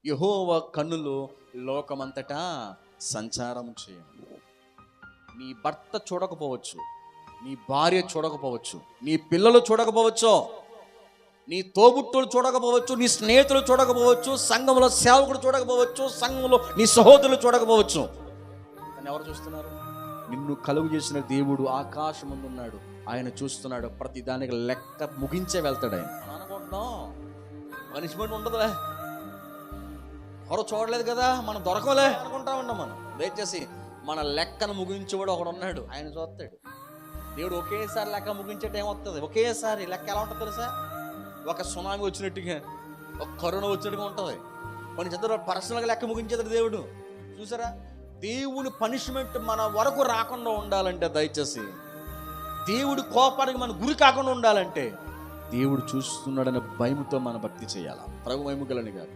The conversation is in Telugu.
యెహోవా కన్నులు లోకమంతటా సంచారం చేయను. నీ భర్త చూడకపోవచ్చు, నీ భార్య చూడకపోవచ్చు, నీ పిల్లలు చూడకపోవచ్చు, నీ తోబుట్టులు చూడకపోవచ్చు, నీ స్నేహితులు చూడకపోవచ్చు, సంఘంలో సేవకుడు చూడకపోవచ్చు, సంఘంలో నీ సహోదరులు చూడకపోవచ్చు. కానీ ఎవరు చూస్తున్నారు? నిన్ను కలుగు చేసిన దేవుడు ఆకాశం ముందు ఉన్నాడు. ఆయన చూస్తున్నాడు. ప్రతి దానికి లెక్క ముగించే వెళ్తాడు ఆయన. అనుకుంటున్నాం పనిష్మెంట్ ఉండదులే, ఎవరు చూడలేదు కదా, మనం దొరకలే అనుకుంటా ఉన్నాం. మనం దయచేసి మన లెక్కను ముగించేవాడు ఒకడు ఉన్నాడు, ఆయన చూస్తాడు. దేవుడు ఒకేసారి లెక్క ముగించే టైం వస్తుంది. ఒకేసారి లెక్క ఎలా ఉంటుంది తెలుసా? ఒక సునామీ వచ్చినట్టుగా, ఒక కరోనా వచ్చినట్టుగా ఉంటుంది. కొన్ని చదువు పర్సనల్గా లెక్క ముగించేది దేవుడు. చూసారా? దేవుని పనిష్మెంట్ మన వరకు రాకుండా ఉండాలంటే, దయచేసి దేవుడి కోపానికి మన గురి కాకుండా ఉండాలంటే, దేవుడు చూస్తున్నాడనే భయముతో మన భక్తి చేయాలి. ప్రభు మహిమ గలని గారు.